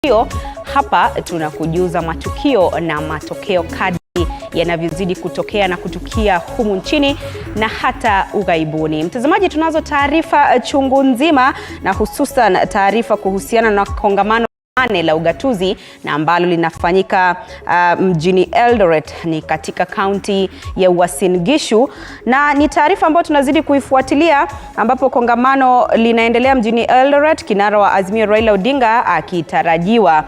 Matukio. Hapa tunakujuza matukio na matokeo kadri yanavyozidi kutokea na kutukia humu nchini na hata ughaibuni. Mtazamaji, tunazo taarifa chungu nzima na hususan taarifa kuhusiana na kongamano la ugatuzi na ambalo linafanyika mjini Eldoret ni katika kaunti ya Uasin Gishu, na ni taarifa ambayo tunazidi kuifuatilia, ambapo kongamano linaendelea mjini Eldoret, kinara wa Azimio Raila Odinga akitarajiwa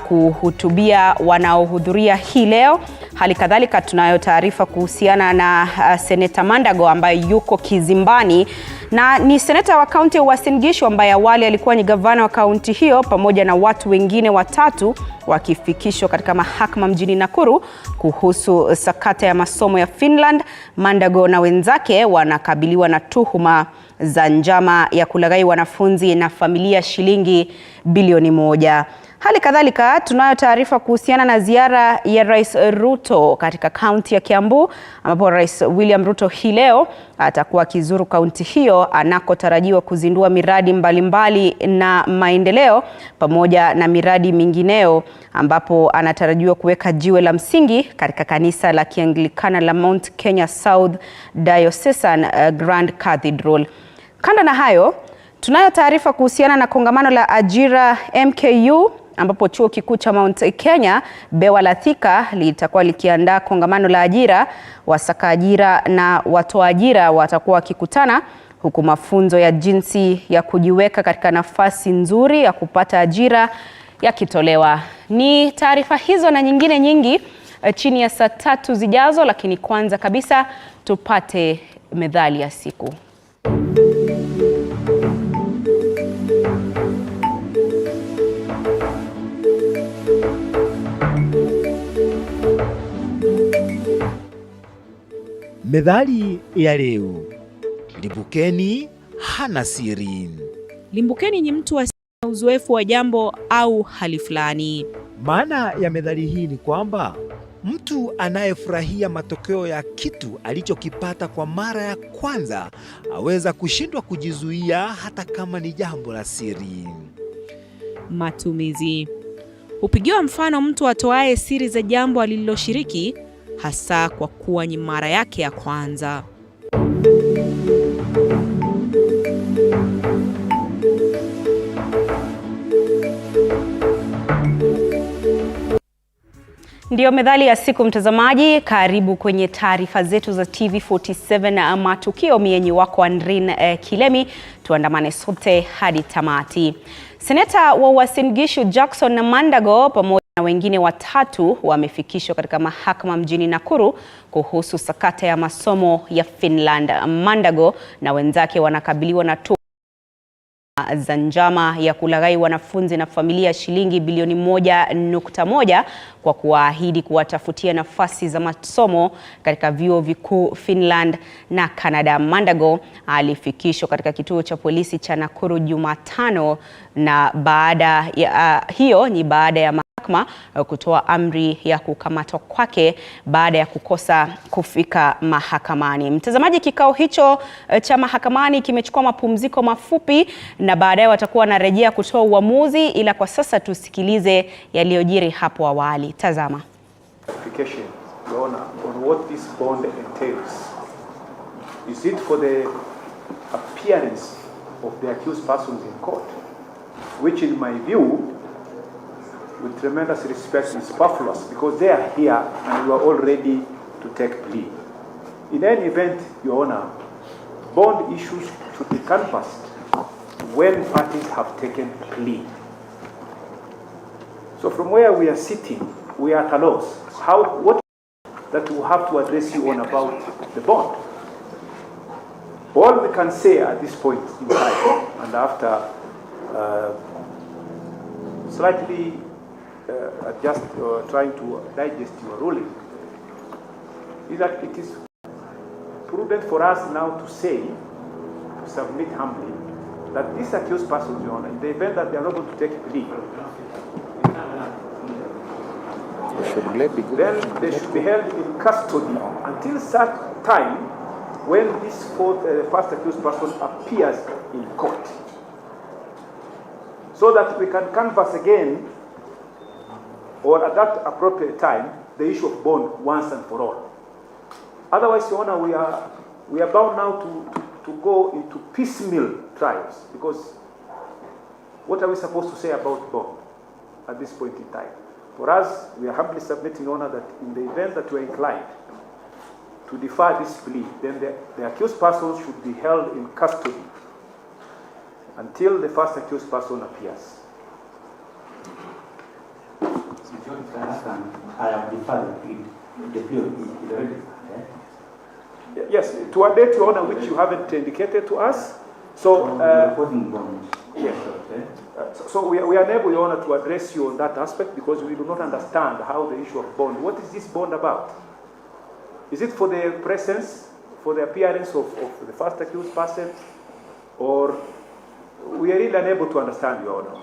kuhutubia wanaohudhuria hii leo. Hali kadhalika tunayo taarifa kuhusiana na Seneta Mandago ambaye yuko kizimbani, na ni seneta wa kaunti ya Uasin Gishu ambaye awali alikuwa ni gavana wa kaunti hiyo, pamoja na watu wengine watatu wakifikishwa katika mahakama mjini Nakuru kuhusu sakata ya masomo ya Finland. Mandago na wenzake wanakabiliwa na tuhuma za njama ya kulaghai wanafunzi na familia shilingi bilioni 1. Hali kadhalika tunayo taarifa kuhusiana na ziara ya Rais Ruto katika kaunti ya Kiambu, ambapo Rais William Ruto hii leo atakuwa akizuru kaunti hiyo anakotarajiwa kuzindua miradi mbalimbali na maendeleo pamoja na miradi mingineo, ambapo anatarajiwa kuweka jiwe la msingi katika kanisa la Kianglikana la Mount Kenya South Diocesan Grand Cathedral. Kando na hayo, tunayo taarifa kuhusiana na kongamano la ajira MKU, ambapo chuo kikuu cha Mount Kenya Bewa la Thika litakuwa likiandaa kongamano la ajira. Wasaka ajira na watoa ajira watakuwa wakikutana, huku mafunzo ya jinsi ya kujiweka katika nafasi nzuri ya kupata ajira yakitolewa. Ni taarifa hizo na nyingine nyingi chini ya saa 3 zijazo, lakini kwanza kabisa tupate methali ya siku. Methali ya leo: limbukeni hana siri. Limbukeni ni mtu asiye na uzoefu wa jambo au hali fulani. Maana ya methali hii ni kwamba mtu anayefurahia matokeo ya kitu alichokipata kwa mara ya kwanza aweza kushindwa kujizuia hata kama ni jambo la siri. Matumizi: hupigiwa mfano mtu atoaye siri za jambo aliloshiriki, hasa kwa kuwa ni mara yake ya kwanza. Ndio methali ya siku, mtazamaji. Karibu kwenye taarifa zetu za TV47 na Matukio. Mienyi wako Andrin Kilemi, tuandamane sote hadi tamati. Seneta wa Uasin Gishu Jackson Mandago pamoja na wengine watatu wamefikishwa katika mahakama mjini Nakuru kuhusu sakata ya masomo ya Finland. Mandago na wenzake wanakabiliwa na tuhuma za njama ya kulaghai wanafunzi na familia shilingi bilioni 1.1 kwa kuahidi kuwatafutia nafasi za masomo katika vyuo vikuu Finland na Canada. Mandago alifikishwa katika kituo cha polisi cha Nakuru Jumatano, na baada ya hiyo ni baada ya mahakama kutoa amri ya kukamatwa kwake baada ya kukosa kufika mahakamani. Mtazamaji, kikao hicho cha mahakamani kimechukua mapumziko mafupi na baadaye watakuwa wanarejea kutoa uamuzi, ila kwa sasa tusikilize yaliyojiri hapo awali. Tazama. On what this bond entails. Is it for the appearance of the accused persons in court, which in my view, with tremendous respect, is superfluous, because they are here and we are all ready to take plea. In any event, Your Honor, bond issues should be canvassed when parties have taken plea. So from where we are sitting, we are at a loss. What that we have to address you on about the bond? All we can say at this point in time, and after slightly trying to digest your ruling, is that it is prudent for us now to say, to submit humbly, that these accused persons, Your Honor, in the event that they are not going to take plea, then they should be held in custody until such time when this first accused person appears in court, so that we can canvass again or at that appropriate time, the issue of bond once and for all. Otherwise, Your Honor, we are bound now to go into piecemeal trials, because what are we supposed to say about bond at this point in time? For us, we are humbly submitting, Your Honor, that in the event that we are inclined to defer this plea, then the accused person should be held in custody until the first accused person appears. I have deferred the plea is already. Yes, to a date, Your Honor, which you haven't indicated to us. So, yes. So we are unable, Your Honor, to address you on that aspect because we do not understand how the issue of bond. What is this bond about? Is it for the presence, for the appearance of the first accused person, or we are really unable to understand, Your Honor,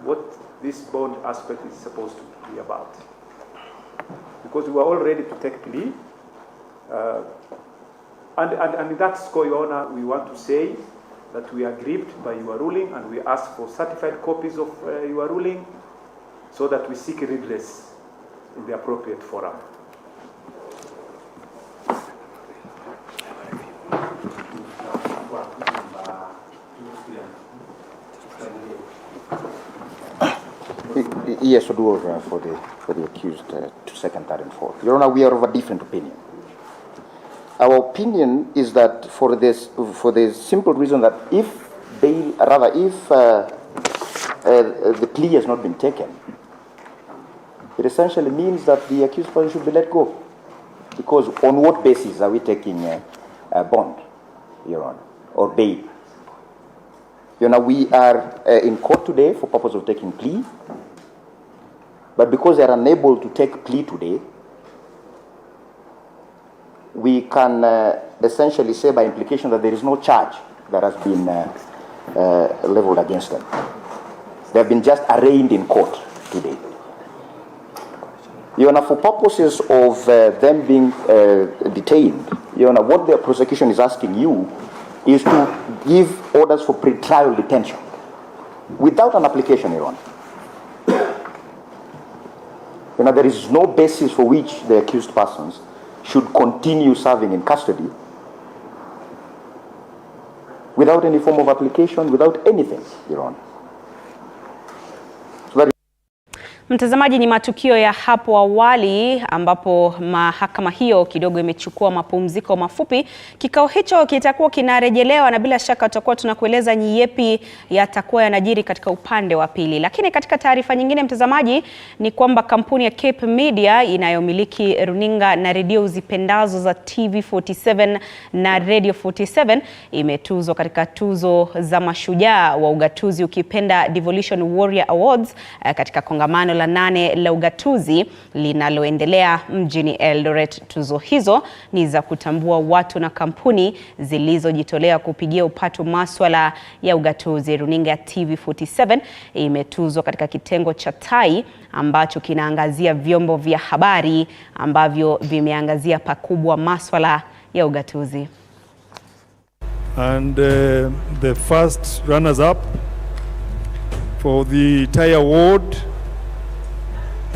what this bond aspect is supposed to be about? Because we are all ready to take plea. And in that score, Your Honor, we want to say that we are grieved by your ruling, and we ask for certified copies of your ruling so that we seek redress in the appropriate forum. Yes, for the accused to second, third, and fourth. Your Honor, we are of a different opinion. Our opinion is that for the simple reason that if the plea has not been taken, it essentially means that the accused person should be let go. Because on what basis are we taking a bond, Your Honor, or bail? You know, we are in court today for purpose of taking plea, but because they are unable to take plea today, we can essentially say by implication that there is no charge that has been leveled against them. They have been just arraigned in court today. You know, for purposes of them being detained, you know, what the prosecution is asking you is to give orders for pre-trial detention without an application, Your Honor. You know, there is no basis for which the accused persons should continue serving in custody without any form of application, without anything, Your Honor. So that Mtazamaji, ni matukio ya hapo awali ambapo mahakama hiyo kidogo imechukua mapumziko mafupi. Kikao hicho kitakuwa kinarejelewa na bila shaka tutakuwa tunakueleza ni yepi yatakuwa yanajiri katika upande wa pili. Lakini katika taarifa nyingine, mtazamaji, ni kwamba kampuni ya Cape Media inayomiliki runinga na redio zipendazo za TV47 na Radio 47 imetuzwa katika tuzo za mashujaa wa ugatuzi ukipenda Devolution Warrior Awards katika kongamano la 8 la ugatuzi linaloendelea mjini Eldoret. Tuzo hizo ni za kutambua watu na kampuni zilizojitolea kupigia upatu masuala ya ugatuzi. Runinga ya TV47 imetuzwa katika kitengo cha Tai ambacho kinaangazia vyombo vya habari ambavyo vimeangazia pakubwa masuala ya ugatuzi. And the first runners up for the Tai Award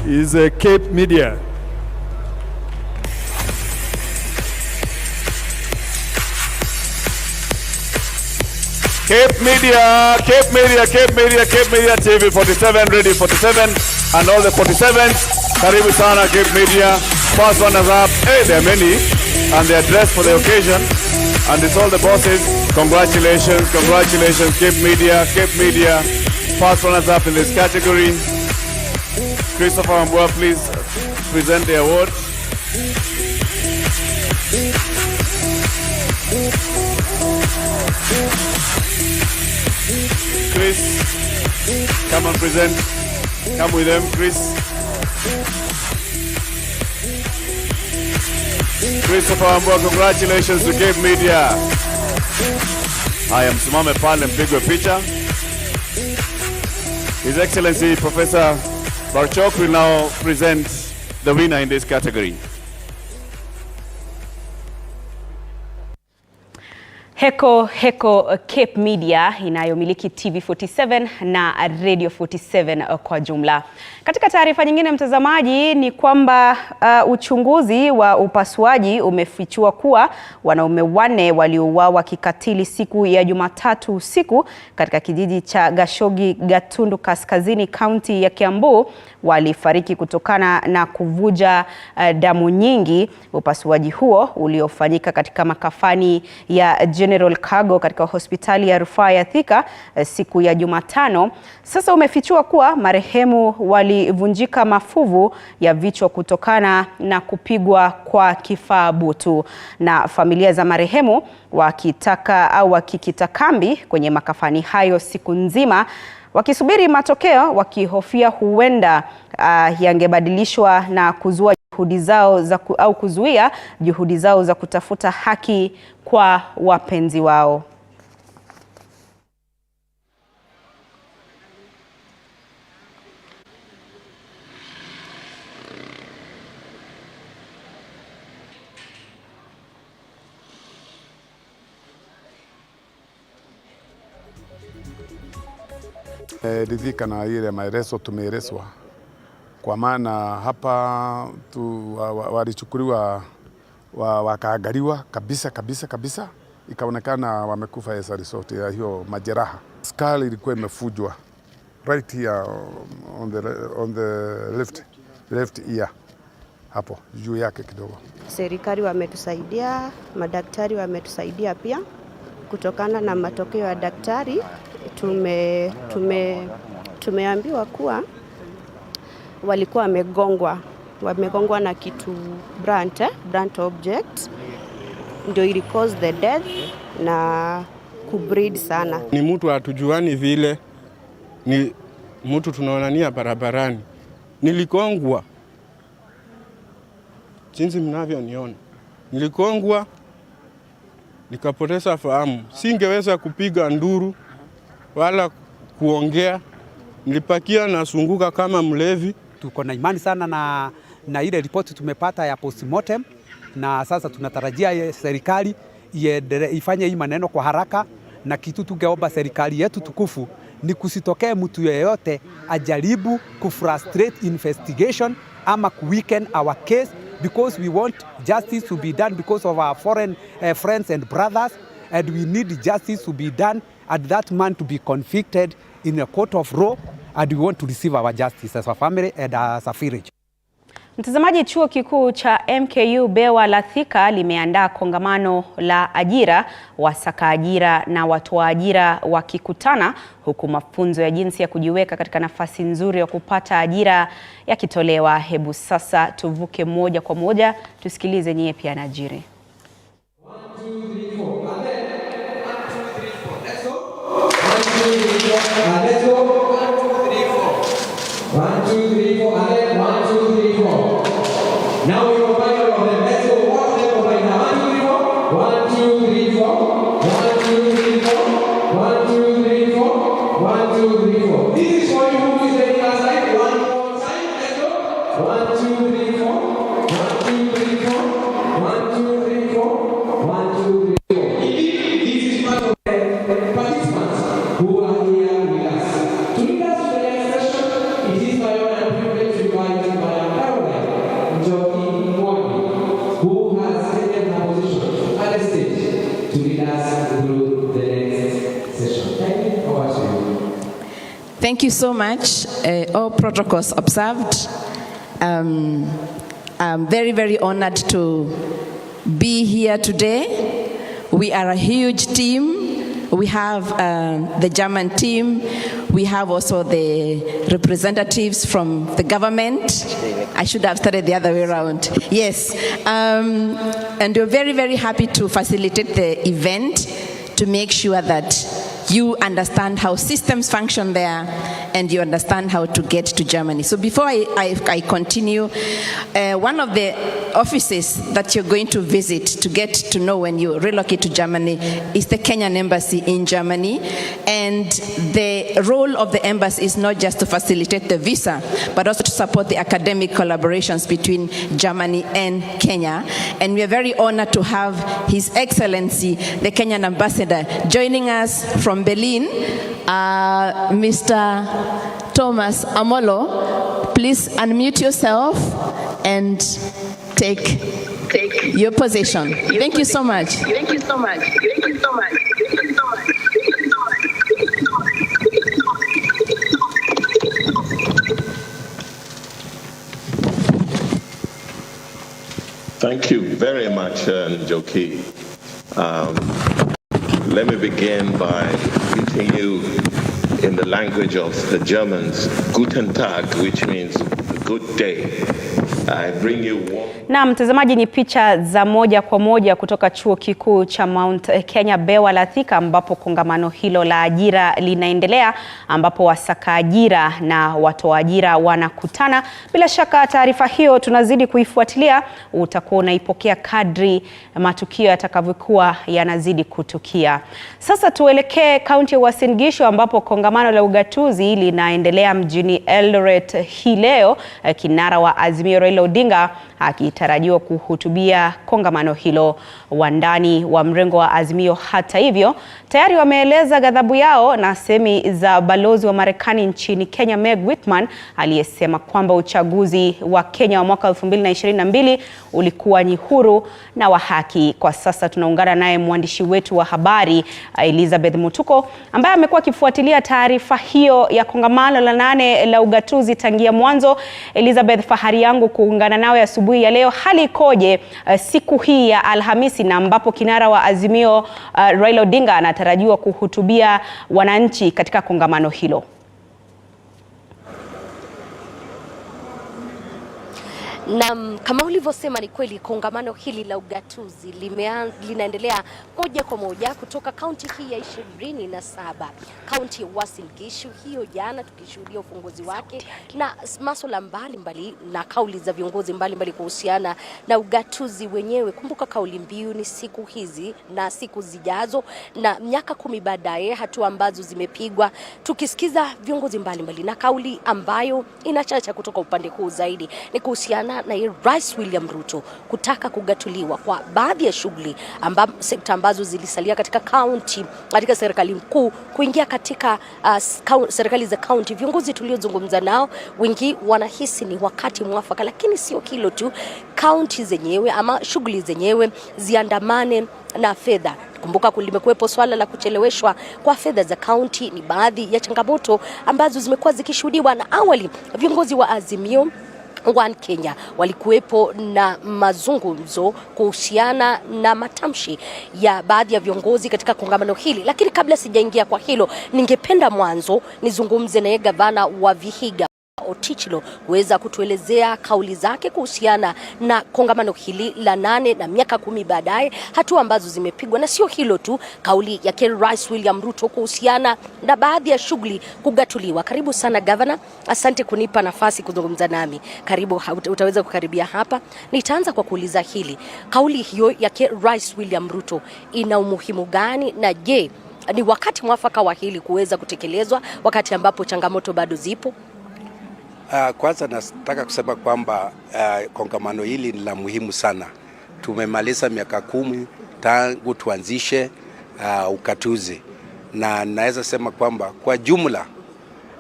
is Cape Media. Cape Media, TV47, Radio 47, and all the 47s. Karibu sana Cape Media. First runners up. Hey, there are many, and they are dressed for the occasion. And it's all the bosses. Congratulations, congratulations, Cape Media. First runners up in this category. Christopher Ambua, please present the award. Chris, come and present. Come with them, Chris. Christopher Ambua, congratulations to Cape Media. I am Sumame Pal and Bigwe Picha. His Excellency Professor Barchok will now present the winner in this category. Heko Cape Media inayomiliki TV47 na Radio 47 kwa jumla. Katika taarifa nyingine mtazamaji, ni kwamba uchunguzi wa upasuaji umefichua kuwa wanaume 4 waliouawa kikatili siku ya Jumatatu usiku katika kijiji cha Gashogi, Gatundu Kaskazini, kaunti ya Kiambu walifariki kutokana na kuvuja damu nyingi. Upasuaji huo uliofanyika katika makafani ya General Cargo katika hospitali ya rufaa ya Thika siku ya Jumatano sasa umefichua kuwa marehemu walivunjika mafuvu ya vichwa kutokana na kupigwa kwa kifaa butu, na familia za marehemu wakikita kambi kwenye makafani hayo siku nzima wakisubiri matokeo, wakihofia huenda yangebadilishwa na kuzuia juhudi zao za kutafuta haki kwa wapenzi wao. Ridhika na ile maelezo tumeelezwa, kwa maana hapa walichukuliwa wakaangaliwa kabisa, ikaonekana wamekufa as a result ya hiyo majeraha. Skull ilikuwa imefujwa right here on the left ear, hapo juu yake kidogo. Serikali wametusaidia, madaktari wametusaidia pia. Kutokana na matokeo ya daktari tumeambiwa kuwa walikuwa wamegongwa na kitu blunt object, ndio ili cause the death na kubreed sana. Ni mtu hatujuani vile, ni mtu tunaonania barabarani. Niligongwa jinsi mnavyoniona, niligongwa nikapoteza fahamu. Singeweza kupiga nduru wala kuongea, nilipakia na sunguka kama mlevi. Tuko na imani sana na ile ripoti tumepata ya postmortem, na sasa tunatarajia serikali ifanye hii maneno kwa haraka, na kitu tungeomba serikali yetu tukufu ni kusitokee mtu yeyote ajaribu kufrustrate investigation ama weaken our case, because we want justice to be done because of our foreign friends and brothers, and we need justice to be done and that man to be convicted in a court of law, and we want to receive our justice as a family and as a village. Mtazamaji, chuo kikuu cha MKU Bewa la Thika limeandaa kongamano la ajira, wasaka ajira na watoa ajira wakikutana, huku mafunzo ya jinsi ya kujiweka katika nafasi nzuri ya kupata ajira yakitolewa. Hebu sasa tuvuke moja kwa moja tusikilize nyie pia na ajiri. 1 2 3 4 and then 1 2 3 4 let's go. 1 2 3 4 and then 1 2 3 4. Now we combine all of them. Let's go. All of them combine now. 1 2 3 4. 1 2 3 4. 1 2 3 4. 1 2 3 4. 1 2 3 4. This is for you who is ready outside. One more time. Let's go. 1 2 3 4. 1 2 3 4. 1 2 3 4. 1 2 3 4. Indeed, this is part of the participants who are here with us. To lead us to the next session, it is my honor and privilege to invite Madam Caroline who has taken her position at the stage to lead us through the next session. Thank you. Over to you. Thank you so much. All protocols observed. I'm very, very honored to be here today. We are a huge team. We have the German team. We have also the representatives from the government. I should have started the other way around. Yes. And we're very, very happy to facilitate the event to make sure that you understand how systems function there and you understand how to get to Germany. So before I continue, one of the offices that you're going to visit to get to know when you relocate to Germany is the Kenyan Embassy in Germany. And the role of the embassy is not just to facilitate the visa, but also to support the academic collaborations between Germany and Kenya. And we are very honored to have His Excellency, the Kenyan Ambassador, joining us from Berlin, Mr. Thomas Amolo. Please unmute yourself and take your position. Thank you so much. Thank you so much. Thank you so much. Thank you so much. Thank you very much, Njoki. Let me begin by greeting you in the language of the Germans, Guten Tag, which means good day. I bring you warm. Na mtazamaji, ni picha za moja kwa moja kutoka chuo kikuu cha Mount Kenya Bewa la Thika, ambapo kongamano hilo la ajira linaendelea, ambapo wasaka ajira na watoa ajira wanakutana. Bila shaka taarifa hiyo tunazidi kuifuatilia, utakuwa unaipokea kadri matukio yatakavyokuwa yanazidi kutukia. Sasa tuelekee kaunti ya Uasin Gishu, ambapo kongamano la ugatuzi linaendelea mjini Eldoret hii leo. Kinara wa Azimio Raila Odinga akitarajiwa kuhutubia kongamano hilo. Wandani wa mrengo wa Azimio, hata hivyo, tayari wameeleza ghadhabu yao na semi za balozi wa Marekani nchini Kenya Meg Whitman, aliyesema kwamba uchaguzi wa Kenya wa mwaka 2022 ulikuwa ni huru na wa haki. Kwa sasa tunaungana naye mwandishi wetu wa habari Elizabeth Mutuko, ambaye amekuwa akifuatilia taarifa hiyo ya kongamano la 8 la ugatuzi tangia mwanzo. Elizabeth, fahari yangu kuungana nawe asubuhi ya leo. Hali ikoje siku hii ya Alhamisi, na ambapo kinara wa Azimio Raila Odinga anatarajiwa kuhutubia wananchi katika kongamano hilo? Na kama ulivyosema, ni kweli kongamano hili la ugatuzi linaendelea moja kwa moja kutoka kaunti hii ya 27, kaunti ya Uasin Gishu. Hiyo jana tukishuhudia ufunguzi wake na masuala mbalimbali na kauli za viongozi mbalimbali kuhusiana na ugatuzi wenyewe. Kumbuka kauli mbiu ni siku hizi na siku zijazo, na miaka 10 baadaye, hatua ambazo zimepigwa. Tukisikiza viongozi mbalimbali, na kauli ambayo inachacha kutoka upande huu zaidi ni kuhusiana na Rais William Ruto kutaka kugatuliwa kwa baadhi ya shughuli sekta ambazo zilisalia katika kaunti, katika serikali mkuu kuingia katika serikali za kaunti. Viongozi tuliozungumza nao wengi wanahisi ni wakati mwafaka, lakini sio hilo tu, kaunti zenyewe ama shughuli zenyewe ziandamane na fedha. Kumbuka limekuwepo swala la kucheleweshwa kwa fedha za kaunti, ni baadhi ya changamoto ambazo zimekuwa zikishuhudiwa. Na awali viongozi wa Azimio One Kenya walikuwepo na mazungumzo kuhusiana na matamshi ya baadhi ya viongozi katika kongamano hili. Lakini kabla sijaingia kwa hilo, ningependa mwanzo nizungumze na gavana wa Vihiga Otichilo kuweza kutuelezea kauli zake kuhusiana na kongamano hili la 8 na miaka 10 baadaye, hatua ambazo zimepigwa. Na sio hilo tu, kauli ya Rais William Ruto kuhusiana na baadhi ya shughuli kugatuliwa. Karibu sana Governor, asante kunipa nafasi kuzungumza nami. Karibu, utaweza kukaribia hapa. Nitaanza kwa kuuliza hili, kauli hiyo ya Rais William Ruto ina umuhimu gani, na je, ni wakati mwafaka wa hili kuweza kutekelezwa wakati ambapo changamoto bado zipo? Kwanza nataka kusema kwamba kongamano hili ni la muhimu sana. Tumemaliza miaka 10 tangu tuanzishe ukatuzi, na naweza sema kwamba kwa jumla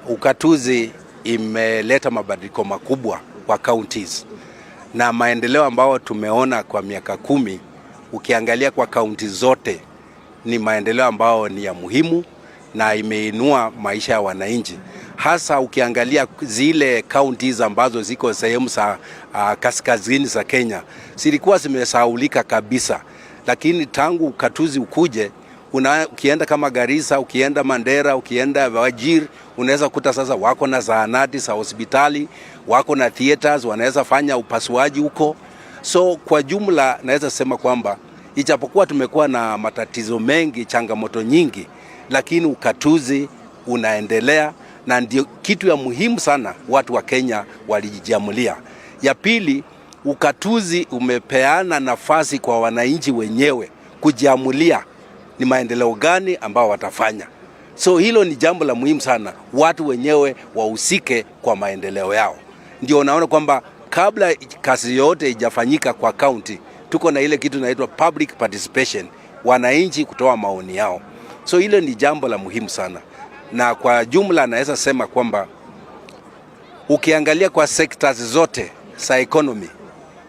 ukatuzi imeleta mabadiliko makubwa kwa counties, na maendeleo ambayo tumeona kwa miaka 10 ukiangalia kwa kaunti zote ni maendeleo ambayo ni ya muhimu na imeinua maisha ya wananchi. Hasa ukiangalia zile counties ambazo ziko sehemu za kaskazini za Kenya zilikuwa zimesahaulika kabisa, lakini tangu ukatuzi ukuje, ukienda kama Garissa, ukienda Mandera, ukienda Wajir, unaweza kuta sasa wako na zahanati za hospitali, wako na theaters, wanaweza fanya upasuaji huko. So kwa jumla naweza sema kwamba ijapokuwa tumekuwa na matatizo mengi, changamoto nyingi, lakini ukatuzi unaendelea, na ndio kitu ya muhimu sana watu wa Kenya walijiamulia. Ya pili, ukatuzi umepeana nafasi kwa wananchi wenyewe kujiamulia ni maendeleo gani ambao watafanya. So hilo ni jambo la muhimu sana, watu wenyewe wahusike kwa maendeleo yao. Ndio unaona kwamba kabla kazi yote ijafanyika kwa county, tuko na ile kitu inaitwa public participation, wananchi kutoa maoni yao. So hilo ni jambo la muhimu sana, na kwa jumla naweza sema kwamba ukiangalia kwa sectors zote za economy,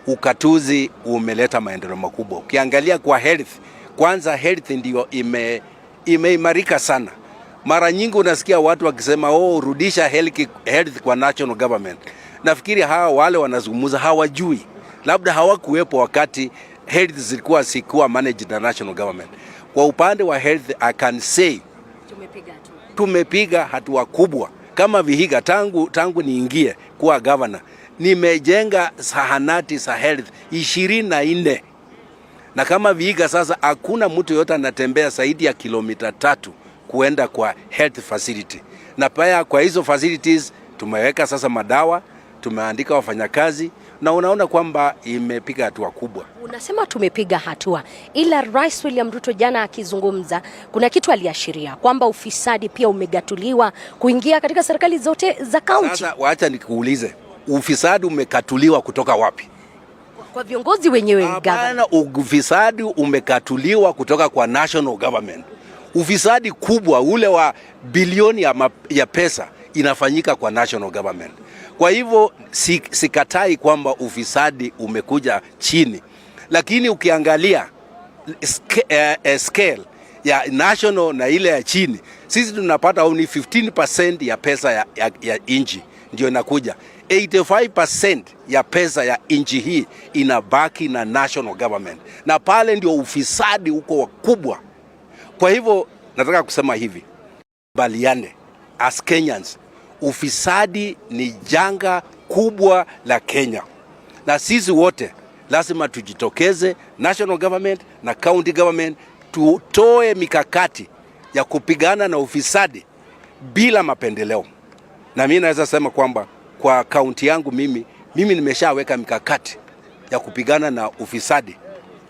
ukatuzi umeleta maendeleo makubwa. Ukiangalia kwa health, kwanza health ndio imeimarika sana. Mara nyingi unasikia watu wakisema rudisha health kwa national government. Nafikiri hawa wale wanazungumza hawajui, labda hawakuwepo wakati health zilikuwa managed na national government. Kwa upande wa health, I can say tumepiga hatua kubwa. Kama Vihiga, tangu niingie kuwa governor, nimejenga zahanati za health 24. Na kama Vihiga sasa hakuna mtu yote anatembea zaidi ya kilomita 3 kuenda kwa health facility. Na pia kwa hizo facilities tumeweka sasa madawa, tumeandika wafanyakazi, na unaona kwamba imepiga hatua kubwa. Unasema tumepiga hatua, ila Rais William Ruto jana akizungumza, kuna kitu aliashiria kwamba ufisadi pia umegatuliwa kuingia katika serikali zote za kaunti. Sasa waacha nikuulize, ufisadi umekatuliwa kutoka wapi? Kwa viongozi wenyewe. Hapana, ufisadi umekatuliwa kutoka kwa national government. Ufisadi kubwa ule wa bilioni ya pesa inafanyika kwa national government. Kwa hivyo sikatai kwamba ufisadi umekuja chini, lakini ukiangalia scale ya national na ile ya chini, sisi tunapata only 15% ya pesa ya inchi ndio inakuja. 85% ya pesa ya inchi hii inabaki na national government, na pale ndio ufisadi uko wakubwa. Kwa hivyo nataka kusema hivi, baliane as Kenyans, ufisadi ni janga kubwa la Kenya, na sisi wote lazima tujitokeze, national government na county government, tutoe mikakati ya kupigana na ufisadi bila mapendeleo. Na mimi naweza sema kwamba kwa county yangu mimi nimeshaweka mikakati ya kupigana na ufisadi,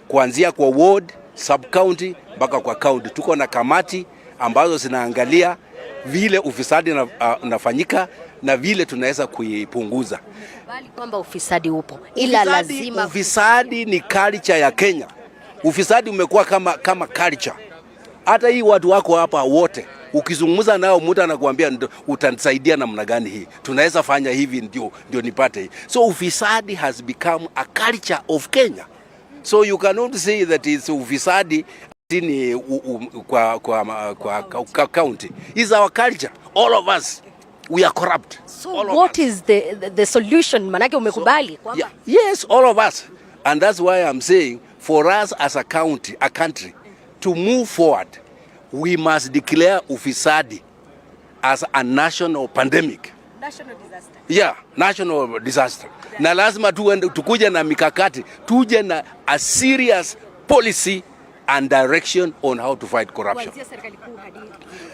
kuanzia kwa ward, sub county mpaka kwa county. Tuko na kamati ambazo zinaangalia vile ufisadi unafanyika na vile tunaweza kuipunguza. Bali kwamba ufisadi upo, ila lazima ufisadi ni culture ya Kenya. Ufisadi umekuwa kama culture. Hata hii watu wako hapa wote, ukizungumza nao mtu anakuambia utanisaidia namna gani hii, tunaweza fanya hivi ndio nipate hii. So ufisadi has become a culture of Kenya. So you cannot say that it's ufisadi kwa county. It's our culture. All of us, we are corrupt. So what is the solution? Manake umekubali kwamba? Yes, all of us. And that's why I'm saying for us as a country to move forward, we must declare ufisadi as a national pandemic. National disaster. Yeah, national disaster. Na lazima tukuje na mikakati, tuje na a serious policy and direction on how to fight corruption.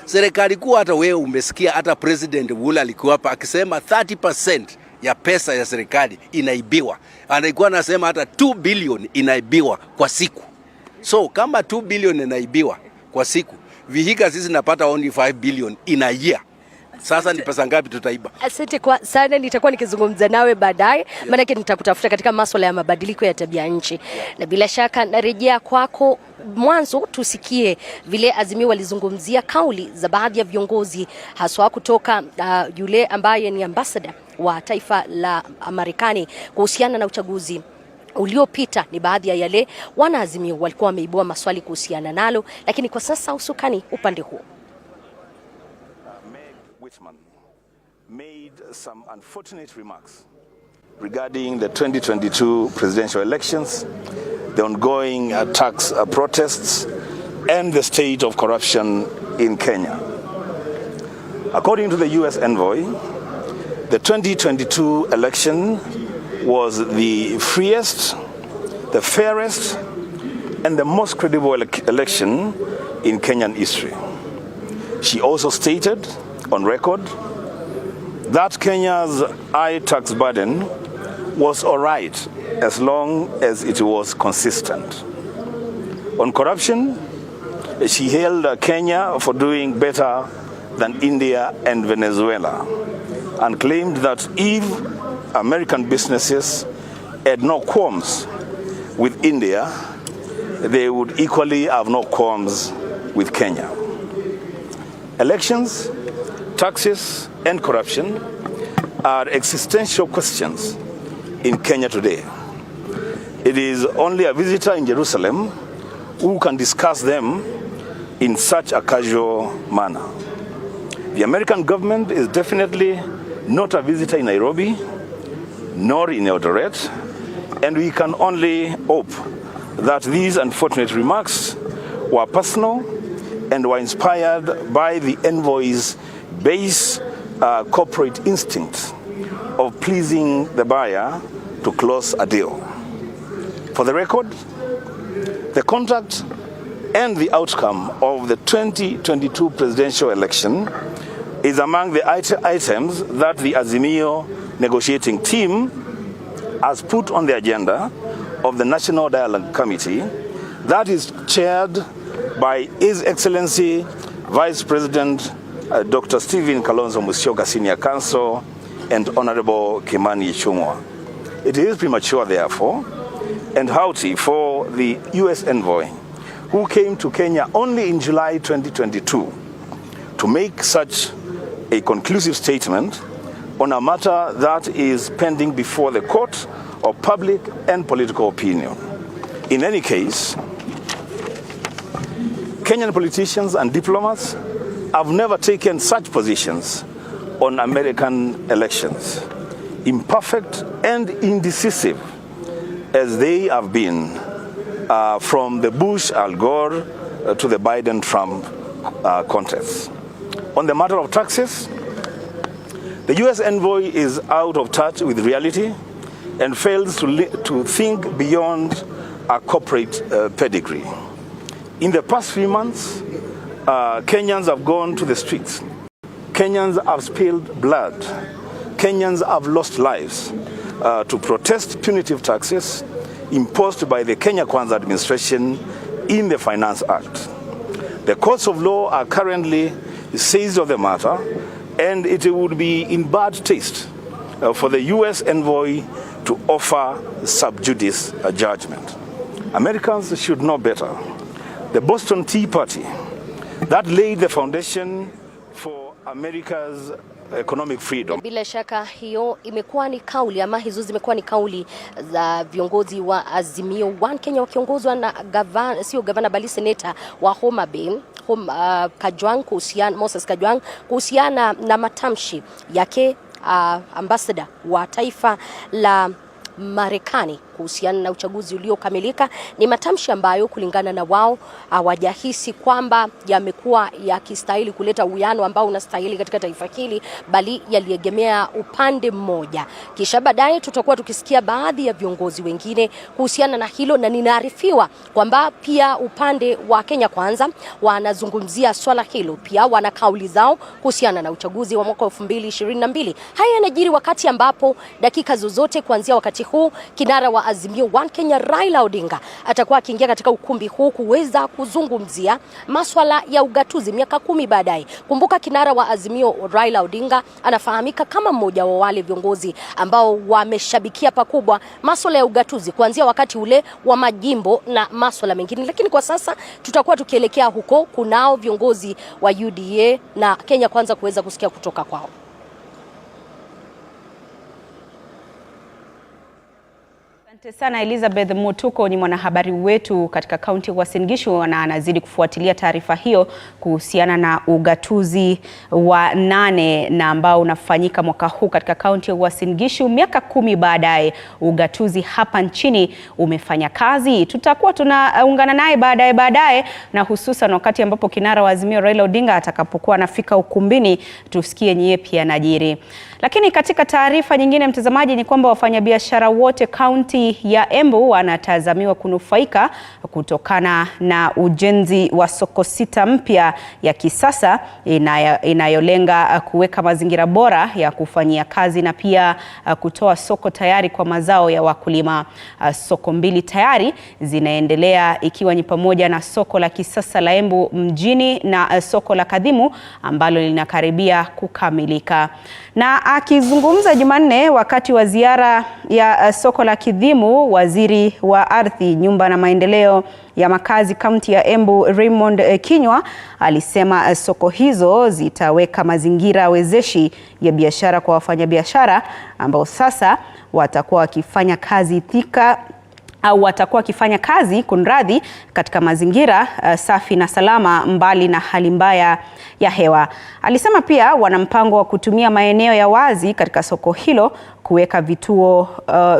Serikali kuu, hata wewe umesikia, hata President Wula alikuwa hapa akisema 30% ya pesa ya serikali inaibiwa. Anaikuwa anasema hata 2 billion inaibiwa kwa siku. So kama 2 billion inaibiwa kwa siku, Vihiga sisi napata only 5 billion in a year. Sasa ni pesa ngapi tutaiba? Asante kwa sana, nitakuwa nikizungumza nawe baadaye, maana nitakutafuta katika masuala ya mabadiliko ya tabia nchi. Na bila shaka narejea kwako. Mwanzo tusikie vile Azimio walizungumzia kauli za baadhi ya viongozi, haswa kutoka yule ambaye ni ambassador wa taifa la Marekani kuhusiana na uchaguzi uliopita. Ni baadhi ya yale wana Azimio walikuwa wameibua maswali kuhusiana nalo, lakini kwa sasa usukani upande huo. Made some unfortunate remarks regarding the 2022 presidential elections, the ongoing attacks, protests, and the state of corruption in Kenya. According to the U.S. envoy, the 2022 election was the freest, the fairest, and the most credible election in Kenyan history. She also stated on record that Kenya's high tax burden was all right as long as it was consistent. On corruption, she hailed Kenya for doing better than India and Venezuela, and claimed that if American businesses had no qualms with India, they would equally have no qualms with Kenya. Elections, taxes, and corruption are existential questions in Kenya today. It is only a visitor in Jerusalem who can discuss them in such a casual manner. The American government is definitely not a visitor in Nairobi, nor in Eldoret, and we can only hope that these unfortunate remarks were personal and were inspired by the envoy's base corporate instinct of pleasing the buyer to close a deal. For the record, the conduct and the outcome of the 2022 presidential election is among the items that the Azimio negotiating team has put on the agenda of the National Dialogue Committee that is chaired by His Excellency Vice President Dr. Stephen Kalonzo Musyoka, Senior Counsel, and Honorable Kimani Ichung'wah. It is premature, therefore, and haughty for the U.S. envoy, who came to Kenya only in July 2022, to make such a conclusive statement on a matter that is pending before the court of public and political opinion. In any case, Kenyan politicians and diplomats have never taken such positions on American elections, imperfect and indecisive as they have been from the Bush-Al Gore to the Biden-Trump contest. On the matter of taxes, the U.S. envoy is out of touch with reality and fails to think beyond a corporate pedigree. In the past few months, Kenyans have gone to the streets. Kenyans have spilled blood. Kenyans have lost lives to protest punitive taxes imposed by the Kenya Kwanza administration in the Finance Act. The courts of law are currently seized of the matter, and it would be in bad taste for the U.S. envoy to offer sub judice judgment. Americans should know better. The Boston Tea Party that laid the foundation for America's economic freedom. Bila shaka hiyo imekuwa ni kauli ama hizo zimekuwa ni kauli za viongozi wa Azimio One Kenya wakiongozwa na gavana bali seneta wa Homa Bay Kajwang Moses Kajwang kuhusiana na matamshi yake ambassador wa taifa la Marekani kuhusiana na uchaguzi uliokamilika. Ni matamshi ambayo kulingana na wao hawajahisi kwamba yamekuwa yakistahili kuleta uwiano ambao unastahili katika taifa hili, bali yaliegemea upande mmoja. Kisha baadaye tutakuwa tukisikia baadhi ya viongozi wengine kuhusiana na hilo, na ninaarifiwa kwamba pia upande wa Kenya Kwanza wanazungumzia swala hilo, pia wana kauli zao kuhusiana na uchaguzi wa mwaka 2022. Haya yanajiri wakati ambapo dakika zozote kuanzia wakati huu kinara wa Azimio One Kenya Raila Odinga atakuwa akiingia katika ukumbi huu kuweza kuzungumzia masuala ya ugatuzi miaka 10 baadaye. Kumbuka kinara wa Azimio Raila Odinga anafahamika kama mmoja wa wale viongozi ambao wameshabikia pakubwa masuala ya ugatuzi kuanzia wakati ule wa majimbo na masuala mengine, lakini kwa sasa tutakuwa tukielekea huko kunao viongozi wa UDA na Kenya Kwanza kuweza kusikia kutoka kwao. Asante sana Elizabeth Mutuko, ni mwanahabari wetu katika kaunti ya Uasin Gishu na anazidi kufuatilia taarifa hiyo kuhusiana na ugatuzi wa 8 na ambao unafanyika mwaka huu katika kaunti ya Uasin Gishu. Miaka 10 baadaye ugatuzi hapa nchini umefanya kazi. Tutakuwa tunaungana naye baadaye na hususan wakati ambapo kinara wa Azimio Raila Odinga atakapokuwa anafika ukumbini, tusikie nyie pia najiri. Lakini katika taarifa nyingine mtazamaji, ni kwamba wafanyabiashara wote kaunti kaunti ya Embu wanatazamiwa kunufaika kutokana na ujenzi wa soko 6 mpya ya kisasa inayolenga kuweka mazingira bora ya kufanyia kazi na pia kutoa soko tayari kwa mazao ya wakulima. Soko 2 tayari zinaendelea, ikiwa ni pamoja na soko la kisasa la Embu mjini na soko la Kadhimu ambalo linakaribia kukamilika. Na akizungumza Jumanne wakati wa ziara ya soko la Kadhimu, waziri wa ardhi, nyumba na maendeleo ya makazi kaunti ya Embu Raymond Kinyua alisema soko hizo zitaweka mazingira wezeshi ya biashara kwa wafanyabiashara ambao sasa watakuwa wakifanya kazi kunradhi katika mazingira safi na salama, mbali na hali mbaya ya hewa. Alisema pia wana mpango wa kutumia maeneo ya wazi katika soko hilo kuweka vituo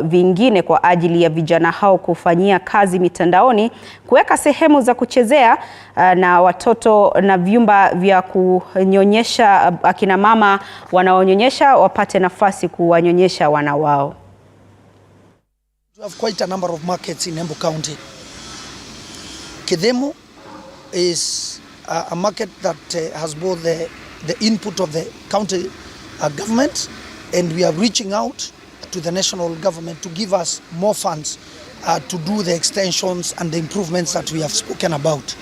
vingine kwa ajili ya vijana hao kufanyia kazi mitandaoni, kuweka sehemu za kuchezea na watoto na vyumba vya kunyonyesha, akina mama wanaonyonyesha wapate nafasi kuwanyonyesha wana wao. We have quite a number of markets in Embu County. Kadhimu is a market that has both the input of the county government, and we are reaching out to the national government to give us more funds to do the extensions and the improvements that we have spoken about.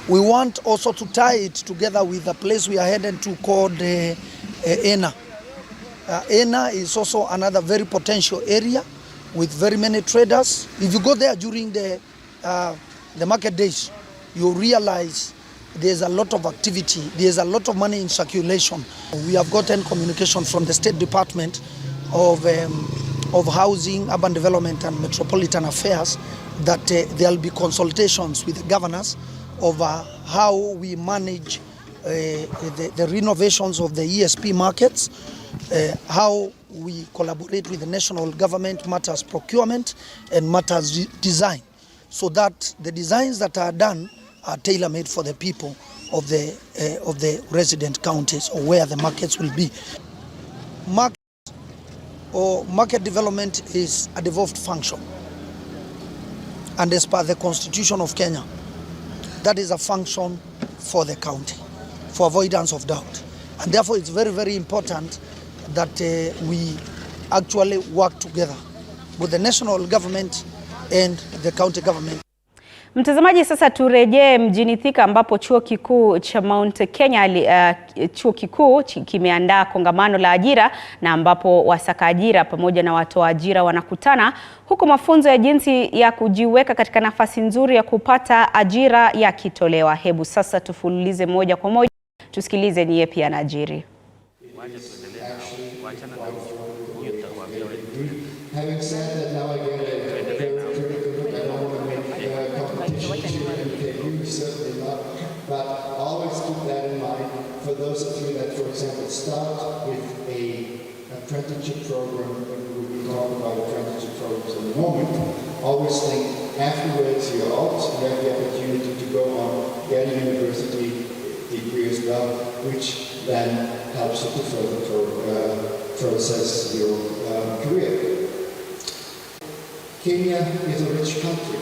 We want also to tie it together with the place we are headed to called Ena. Ena is also another very potential area with very many traders. If you go there during the market days, you realize there's a lot of activity, there's a lot of money in circulation. We have gotten communication from the State Department of Housing, Urban Development and Metropolitan Affairs that there'll be consultations with the governors over how we manage the renovations of the ESP markets, how we collaborate with the national government, matters procurement and matters design, so that the designs that are done are tailor-made for the people of the resident counties or where the markets will be. Market development is a devolved function, and as per the Constitution of Kenya, that is a function for the county, for avoidance of doubt. And therefore it's very, very important that we actually work together with the national government and the county government. Mtazamaji, sasa turejee mjini Thika ambapo chuo kikuu cha Mount Kenya chuo kikuu kimeandaa kongamano la ajira, na ambapo wasaka ajira pamoja na watoa ajira wanakutana, huku mafunzo ya jinsi ya kujiweka katika nafasi nzuri ya kupata ajira yakitolewa. Hebu sasa tufululize moja kwa moja tusikilize ni yepi yanajiri. Having said that, now I get certainly not, but always keep that in mind for those of you that, for example, start with an apprenticeship program. We talk about apprenticeship programs in a moment. Always think afterwards you're out, you have the opportunity to go on, get a university degree as well, which then helps you to further process your career. Kenya is a rich country.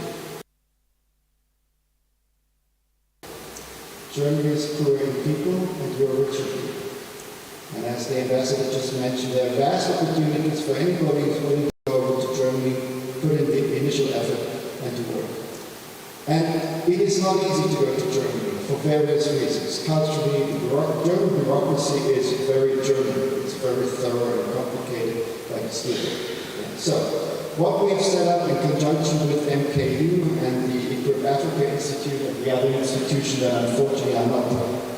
Germany is poor in people and you're rich in people. And as the ambassador just mentioned, there are vast opportunities for anybody who's willing to go over to Germany, put in the initial effort and to work. And it is not easy to go to Germany for various reasons. Culturally, German bureaucracy is very German. It's very thorough and complicated, like a student. So, what we have set up in conjunction with MKU and the Africa Institute and the other institution that unfortunately are not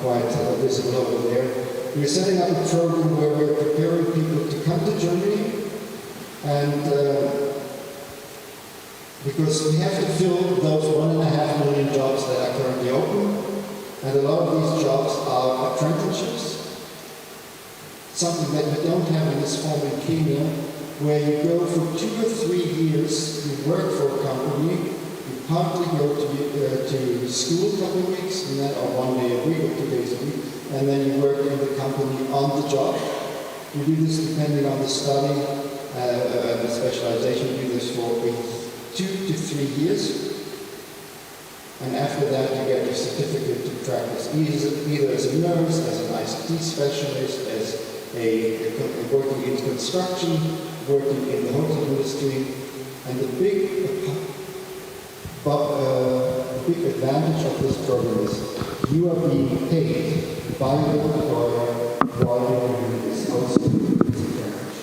quite visible over there, we're setting up a program where we're preparing people to come to Germany, and because we have to fill those 1.5 million jobs that are currently open, and a lot of these jobs are apprenticeships, something that we don't have in this form in Kenya, where you go for 2 or 3 years, you work for a company, you partly go to school a couple of weeks, and then, or 1 day a week or 2 days a week, and then you work in the company on the job. You do this depending on the study the specialization, do this for 2 to 3 years. And after that, you get your certificate to practice either as a nurse, as an ICT specialist, as working in construction, working in the hotel industry. And the big advantage of this program is you are being paid by the employer while you're doing this outstanding branch.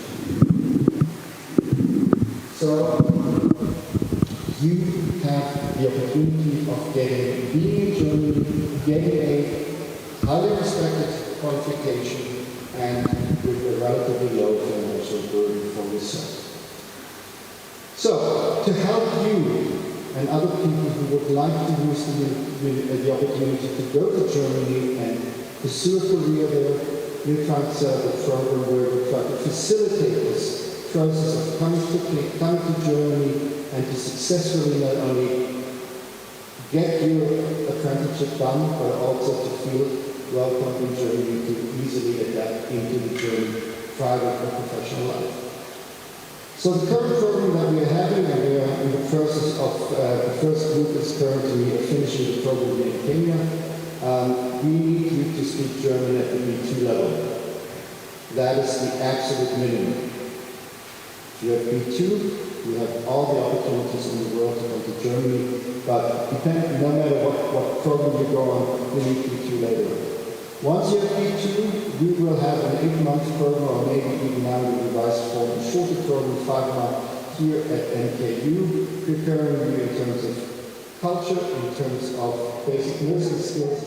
So you have the opportunity of being in Germany, getting a highly respected qualification, and with a relatively low financial burden for yourself. So, to help you and other people who would like to use the opportunity to go to Germany and pursue a career there, we try to set up a program where we try to facilitate this process of coming to Germany and to successfully not only get your apprenticeship done, but also to feel welcome in Germany, to easily adapt into the German private or professional life. So the current program that we are having, and we are in the process of, the first group is currently finishing the program in Kenya. We need you to speak German at the B2 level. That is the absolute minimum. If you have B2, you have all the opportunities in the world to come to Germany, but no matter what program you go on, you need B2 later. Once you have B2, we will have an 8-month program, or maybe even now we revised for a shorter program, 5 months here at NKU, preparing you in terms of culture, in terms of basic nursing skills.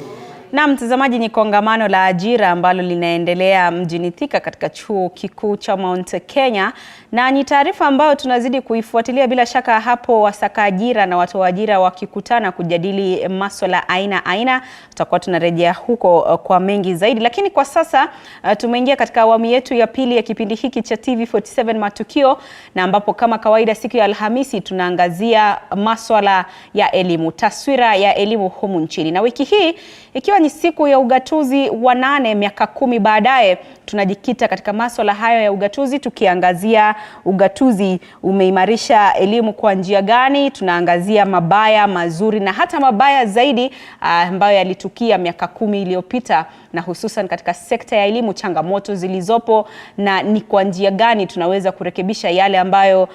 Na mtazamaji, ni kongamano la ajira ambalo linaendelea mjini Thika katika chuo kikuu cha Mount Kenya, na ni taarifa ambayo tunazidi kuifuatilia. Bila shaka hapo wasaka ajira na watu wa ajira wakikutana kujadili masuala aina. Tutakuwa tunarejea huko kwa mengi zaidi, lakini kwa sasa tumeingia katika awamu yetu ya pili ya kipindi hiki cha TV47 Matukio, na ambapo kama kawaida siku ya Alhamisi tunaangazia masuala ya elimu, taswira ya elimu humu nchini. Na wiki hii ikiwa ni siku ya ugatuzi wa 8 miaka 10 baadaye, tunajikita katika masuala hayo ya ugatuzi, tukiangazia ugatuzi umeimarisha elimu kwa njia gani. Tunaangazia mabaya, mazuri na hata mabaya zaidi ambayo yalitukia miaka 10 iliyopita, na hususan katika sekta ya elimu, changamoto zilizopo na ni kwa njia gani tunaweza kurekebisha yale ambayo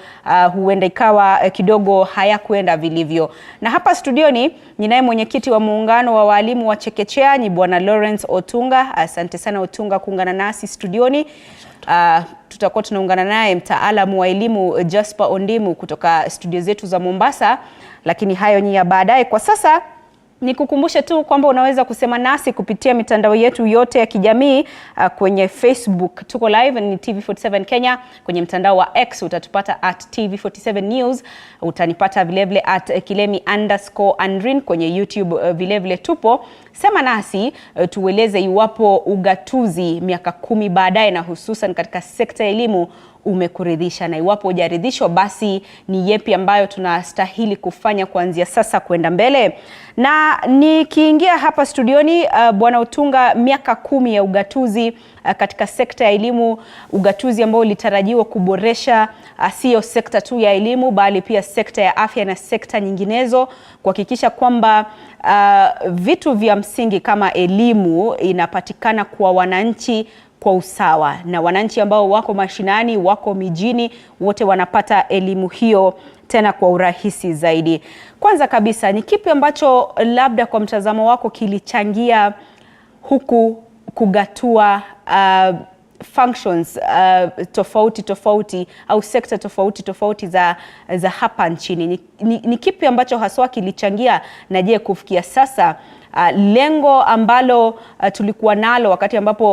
huenda ikawa kidogo hayakuenda vilivyo. Na hapa studioni ninaye mwenyekiti wa muungano wa walimu wa chekechea, ni Bwana Lawrence Otunga. Asante sana Otunga kuungana nasi studioni. Tutakuwa tunaungana naye mtaalamu wa elimu Jasper Ondimu kutoka studio zetu za Mombasa, lakini hayo ni ya baadaye. Kwa sasa nikukumbushe tu kwamba unaweza kusema nasi kupitia mitandao yetu yote ya kijamii. Kwenye Facebook tuko live, ni TV47 Kenya. Kwenye mtandao wa X utatupata @TV47 News. Utanipata vilevile @Kilemi_Andrin. Kwenye YouTube vilevile tupo. Sema nasi tueleze iwapo ugatuzi miaka 10 baadaye na hususan katika sekta ya elimu umekuridhisha, na iwapo hujaridhishwa basi ni yepi ambayo tunastahili kufanya kuanzia sasa kwenda mbele. Na nikiingia hapa studioni, Bwana Otunga, miaka 10 ya ugatuzi katika sekta ya elimu, ugatuzi ambao ulitarajiwa kuboresha sio sekta tu ya elimu bali pia sekta ya afya na sekta nyinginezo, kuhakikisha kwamba vitu vya msingi kama elimu inapatikana kwa wananchi kwa usawa, na wananchi ambao wako mashinani, wako mijini, wote wanapata elimu hiyo tena kwa urahisi zaidi. Kwanza kabisa, ni kipi ambacho labda kwa mtazamo wako kilichangia huku kugatua functions tofauti au sekta tofauti za hapa nchini? Ni kipi ambacho haswa kilichangia, na je kufikia sasa lengo ambalo tulikuwa nalo wakati ambapo